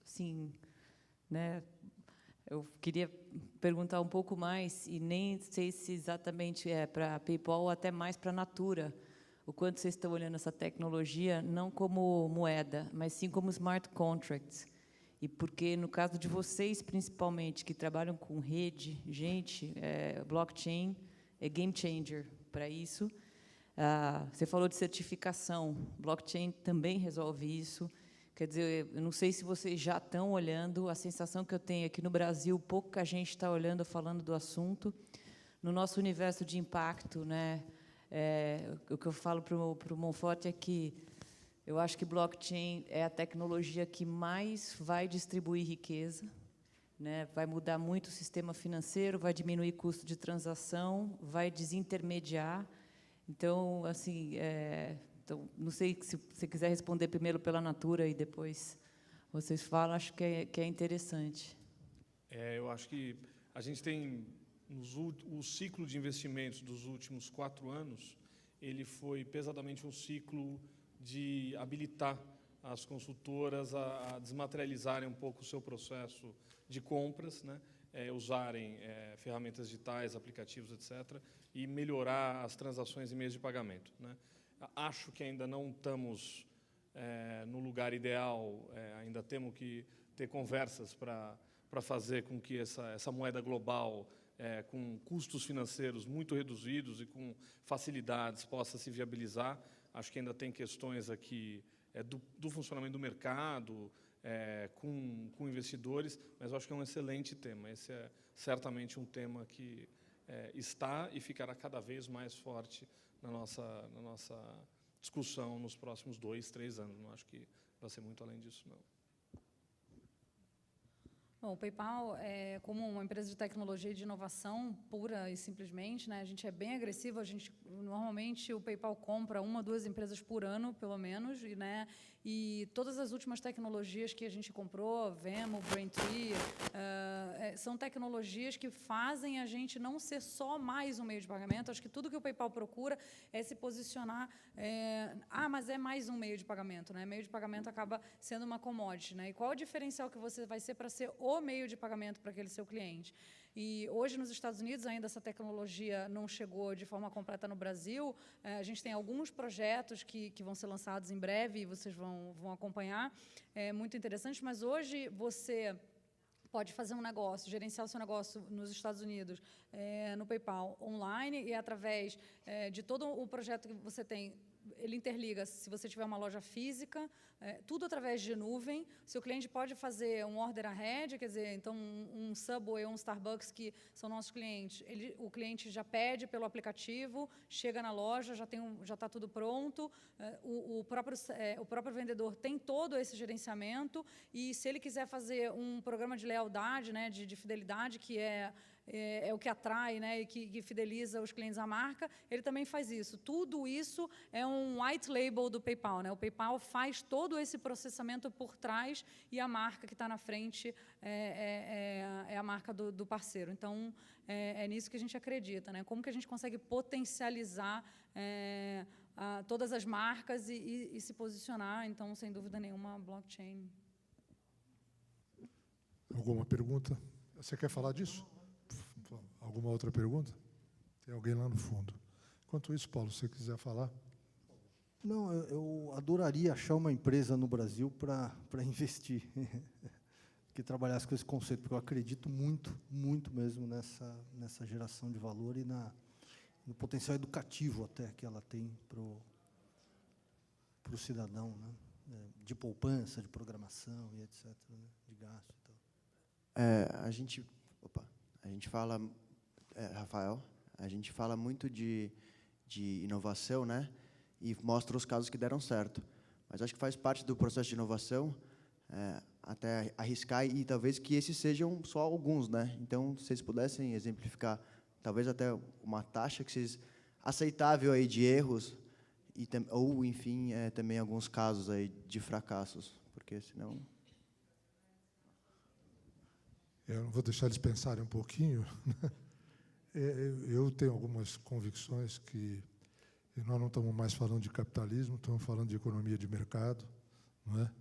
assim, né? Eu queria perguntar um pouco mais, e nem sei se exatamente é para a PayPal ou até mais para a Natura, o quanto vocês estão olhando essa tecnologia, não como moeda, mas sim como smart contracts. E porque, no caso de vocês, principalmente, que trabalham com rede, gente, blockchain é game changer para isso. Você falou de certificação, blockchain também resolve isso. Quer dizer, eu não sei se vocês já estão olhando, a sensação que eu tenho aqui no Brasil, pouca gente está olhando, falando do assunto. No nosso universo de impacto, né, o que eu falo para o Monforte é que eu acho que blockchain é a tecnologia que mais vai distribuir riqueza, né, vai mudar muito o sistema financeiro, vai diminuir custo de transação, vai desintermediar. Então, assim, então, não sei se você quiser responder primeiro pela Natura e depois vocês falam, acho que é interessante. Eu acho que a gente tem, o ciclo de investimentos dos últimos 4 anos, ele foi pesadamente um ciclo de habilitar as consultoras a desmaterializarem um pouco o seu processo de compras, né, usarem ferramentas digitais, aplicativos, etc., e melhorar as transações e meios de pagamento, né. Acho que ainda não estamos no lugar ideal, ainda temos que ter conversas para fazer com que essa moeda global, com custos financeiros muito reduzidos e com facilidades, possa se viabilizar. Acho que ainda tem questões aqui do funcionamento do mercado, com investidores, mas eu acho que é um excelente tema. Esse é certamente um tema que está e ficará cada vez mais forte na nossa discussão nos próximos 2, 3 anos. Não acho que vai ser muito além disso, não. Bom, o PayPal, como uma empresa de tecnologia e de inovação pura e simplesmente, né, a gente é bem agressivo. Normalmente, o PayPal compra 1 ou 2 empresas por ano, pelo menos, e todas as últimas tecnologias que a gente comprou, Venmo, Braintree, são tecnologias que fazem a gente não ser só mais um meio de pagamento. Acho que tudo que o PayPal procura é se posicionar, mas é mais um meio de pagamento, né? Meio de pagamento acaba sendo uma commodity, né? E qual o diferencial que você vai ser para ser o meio de pagamento para aquele seu cliente? E hoje, nos Estados Unidos, ainda essa tecnologia não chegou de forma completa no Brasil. A gente tem alguns projetos que vão ser lançados em breve e vocês vão acompanhar. É muito interessante, mas hoje você pode fazer um negócio, gerenciar o seu negócio nos Estados Unidos, no PayPal online, e através de todo o projeto que você tem. Ele interliga, se você tiver uma loja física, tudo através de nuvem. Seu cliente pode fazer um order ahead, quer dizer, então um Subway ou um Starbucks, que são nossos clientes, o cliente já pede pelo aplicativo, chega na loja, já está tudo pronto, o próprio vendedor tem todo esse gerenciamento, e se ele quiser fazer um programa de lealdade, né, de fidelidade, que é o que atrai, né, e que fideliza os clientes à marca, ele também faz isso. Tudo isso é um white label do PayPal, né? O PayPal faz todo esse processamento por trás, e a marca que está na frente é a marca do parceiro. Então, é nisso que a gente acredita, né? Como que a gente consegue potencializar todas as marcas e se posicionar. Então, sem dúvida nenhuma, blockchain. Alguma pergunta? Você quer falar disso? Alguma outra pergunta? Tem alguém lá no fundo. Enquanto isso, Paulo, se você quiser falar. Não, eu adoraria achar uma empresa no Brasil para investir, que trabalhasse com esse conceito, porque eu acredito muito, muito mesmo nessa geração de valor e no potencial educativo até que ela tem para o cidadão, né? De poupança, de programação e etc., né? De gasto e tal. A gente fala, Rafael, a gente fala muito de inovação, né? E mostra os casos que deram certo. Mas acho que faz parte do processo de inovação até arriscar, e talvez que esses sejam só alguns, né? Então, se vocês pudessem exemplificar, talvez até uma taxa que vocês aceitável aí de erros, ou, enfim, também alguns casos aí de fracassos, porque senão... Eu vou deixar eles pensarem um pouquinho. Eu tenho algumas convicções que nós não estamos mais falando de capitalismo, estamos falando de economia de mercado, não é?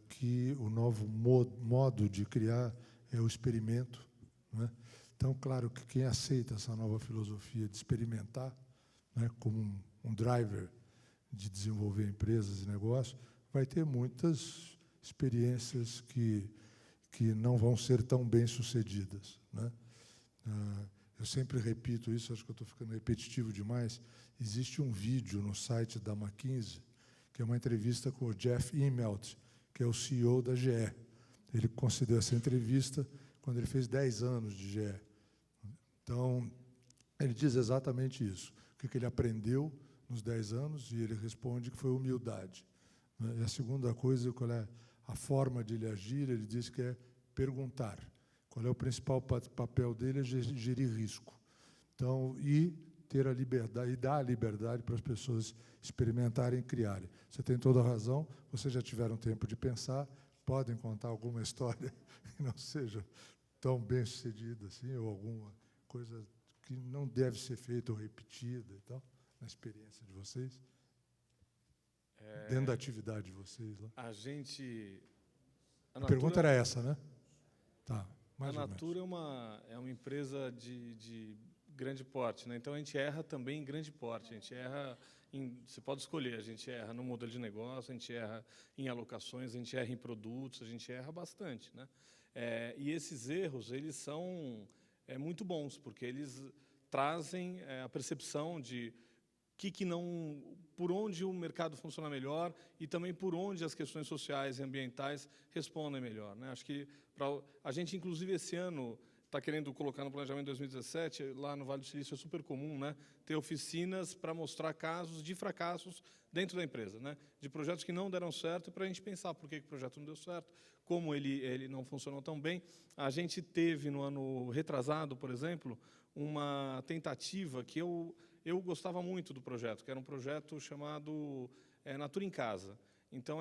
Que o novo modo de criar é o experimento, não é? Então, claro que quem aceita essa nova filosofia de experimentar, né, como um driver de desenvolver empresas e negócios, vai ter muitas experiências que não vão ser tão bem-sucedidas, né? Eu sempre repito isso, acho que eu estou ficando repetitivo demais. Existe um vídeo no site da McKinsey, que é uma entrevista com o Jeff Immelt, que é o CEO da GE. Ele concedeu essa entrevista quando ele fez 10 anos de GE. Então, ele diz exatamente isso. O que ele aprendeu nos 10 anos, e ele responde que foi humildade. E a segunda coisa, qual é a forma de ele agir, ele diz que é perguntar. Qual é o principal papel dele? É gerir risco. Então, e ter a liberdade, e dar a liberdade para as pessoas experimentarem e criarem. Você tem toda a razão, vocês já tiveram tempo de pensar, podem contar alguma história que não seja tão bem sucedida assim, ou alguma coisa que não deve ser feita ou repetida e tal, na experiência de vocês? Dentro da atividade de vocês lá. A pergunta era essa, né? Tá, mais ou menos. A Natura é uma empresa de grande porte, né? Então a gente erra também em grande porte. A gente erra você pode escolher. A gente erra no modelo de negócio, a gente erra em alocações, a gente erra em produtos, a gente erra bastante, né? E esses erros eles são muito bons porque eles trazem a percepção de por onde o mercado funciona melhor e também por onde as questões sociais e ambientais respondem melhor, né? Acho que a gente, inclusive, esse ano está querendo colocar no planejamento de 2017, lá no Vale do Silício é super comum, né, ter oficinas para mostrar casos de fracassos dentro da empresa, né, de projetos que não deram certo, para a gente pensar por que o projeto não deu certo, como ele não funcionou tão bem. A gente teve, no ano retrasado, por exemplo, uma tentativa que eu gostava muito do projeto, que era um projeto chamado Natura em Casa. Então,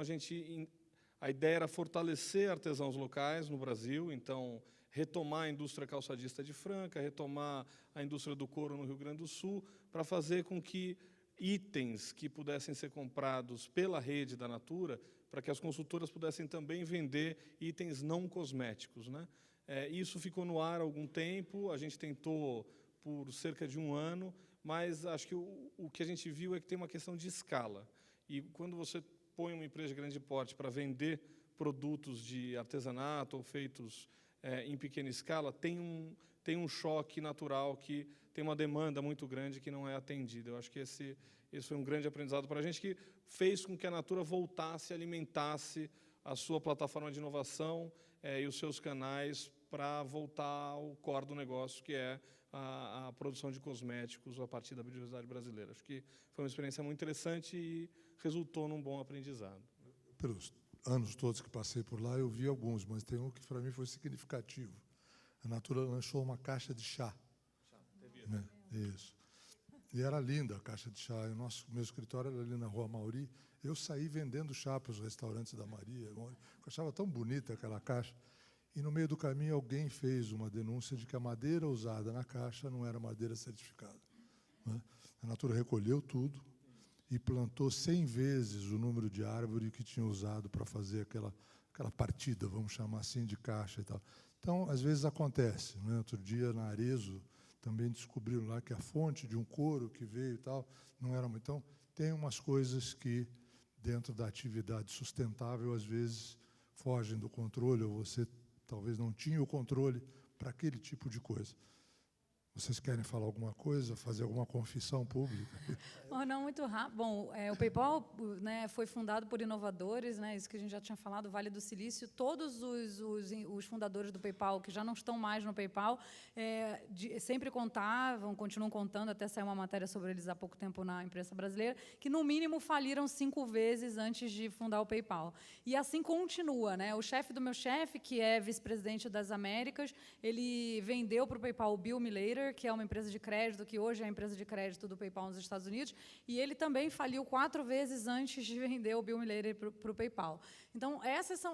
a ideia era fortalecer artesãos locais no Brasil, então, retomar a indústria calçadista de Franca, retomar a indústria do couro no Rio Grande do Sul, para fazer com que itens que pudessem ser comprados pela rede da Natura, para que as consultoras pudessem também vender itens não cosméticos, né? Isso ficou no ar há algum tempo, a gente tentou por cerca de um ano, mas acho que o que a gente viu é que tem uma questão de escala. E quando você põe uma empresa de grande porte para vender produtos de artesanato ou feitos em pequena escala, tem um choque natural, que tem uma demanda muito grande que não é atendida. Eu acho que esse foi um grande aprendizado para a gente, que fez com que a Natura voltasse, alimentasse a sua plataforma de inovação e os seus canais para voltar ao core do negócio, que é a produção de cosméticos a partir da biodiversidade brasileira. Acho que foi uma experiência muito interessante e resultou num bom aprendizado. Pelos anos todos que passei por lá, eu vi alguns, mas tem um que para mim foi significativo. A Natura lançou uma caixa de chá. Né? Isso. E era linda a caixa de chá. Meu escritório era ali na Rua Mauri. Eu saí vendendo chá para os restaurantes da Maria. Eu achava tão bonita aquela caixa. E, no meio do caminho, alguém fez uma denúncia de que a madeira usada na caixa não era madeira certificada. Né? A Natura recolheu tudo e plantou 100 vezes o número de árvore que tinha usado para fazer aquela partida, vamos chamar assim, de caixa e tal. Então, às vezes acontece. Né? Outro dia, na Arezzo, também descobriram lá que a fonte de um couro que veio e tal não era muito. Então, tem umas coisas que, dentro da atividade sustentável, às vezes fogem do controle, ou você talvez não tinha o controle para aquele tipo de coisa. Vocês querem falar alguma coisa, fazer alguma confissão pública? Não, muito rápido. Bom, o PayPal, né, foi fundado por inovadores, né, isso que a gente já tinha falado, Vale do Silício. Todos os fundadores do PayPal, que já não estão mais no PayPal, sempre contavam, continuam contando, até saiu uma matéria sobre eles há pouco tempo na imprensa brasileira, que, no mínimo, faliram 5 vezes antes de fundar o PayPal. E assim continua. Né? O chefe do meu chefe, que é vice-presidente das Américas, ele vendeu para o PayPal o Bill Miller, que é uma empresa de crédito, que hoje é a empresa de crédito do PayPal nos Estados Unidos, e ele também faliu 4 vezes antes de vender o Bill Miller para o PayPal. Então,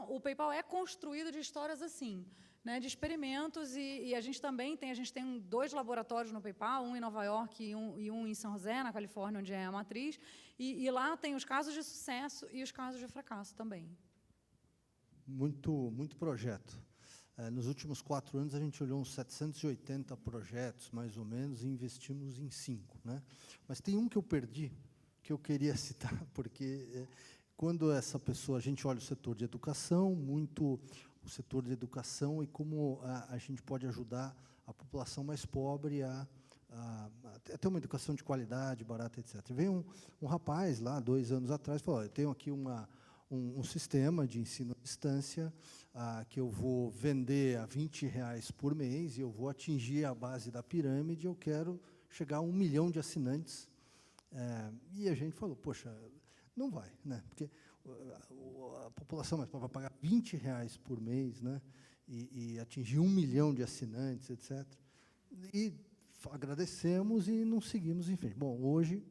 o PayPal é construído de histórias assim, né, de experimentos, e a gente tem 2 laboratórios no PayPal, um em Nova York e um em São José, na Califórnia, onde é a matriz, e lá tem os casos de sucesso e os casos de fracasso também. Muito projeto. Nos últimos 4 anos, a gente olhou uns 780 projetos, mais ou menos, e investimos em 5. Né? Mas tem um que eu perdi, que eu queria citar, porque quando a gente olha o setor de educação, muito o setor de educação e como a gente pode ajudar a população mais pobre a ter uma educação de qualidade, barata, etc. Veio um rapaz lá, 2 anos atrás, falou, eu tenho aqui um sistema de ensino à distância que eu vou vender a R$20 por mês e eu vou atingir a base da pirâmide, eu quero chegar a 1 milhão de assinantes. E a gente falou, poxa, não vai, né? Porque a população vai pagar R$20 por mês, né? E atingir 1 milhão de assinantes, etc. E agradecemos e não seguimos em frente. Bom, hoje,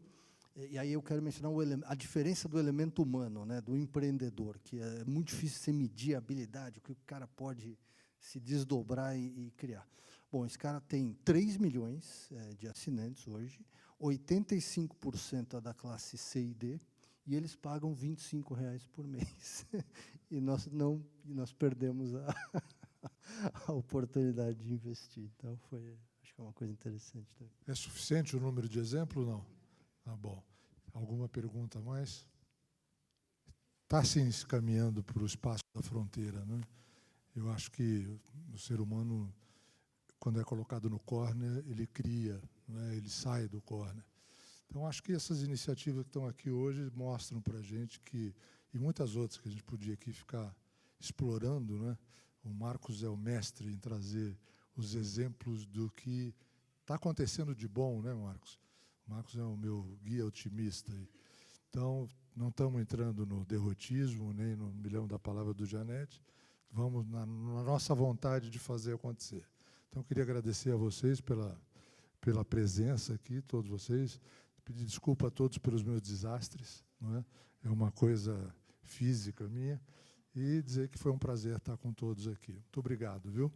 e aí eu quero mencionar a diferença do elemento humano, né, do empreendedor, que é muito difícil você medir a habilidade, o que o cara pode se desdobrar e criar. Bom, esse cara tem 3 milhões de assinantes hoje, 85% é da classe C e D, e eles pagam R$25 por mês. E nós perdemos a oportunidade de investir. Então, acho que é uma coisa interessante também. É suficiente o número de exemplos, não? Tá bom. Alguma pergunta a mais? Está se caminhando para o espaço da fronteira, né? Eu acho que o ser humano, quando é colocado no corner, ele cria, né? Ele sai do corner. Então, acho que essas iniciativas que estão aqui hoje mostram para a gente que, e muitas outras que a gente podia aqui ficar explorando, né? O Marcos é o mestre em trazer os exemplos do que está acontecendo de bom, né, Marcos? O Marcos é o meu guia otimista. Então, não estamos entrando no derrotismo, nem no milhão da palavra do Janete. Vamos na nossa vontade de fazer acontecer. Então, eu queria agradecer a vocês pela presença aqui, todos vocês. Pedir desculpa a todos pelos meus desastres, não é? É uma coisa física minha. E dizer que foi um prazer estar com todos aqui. Muito obrigado, viu?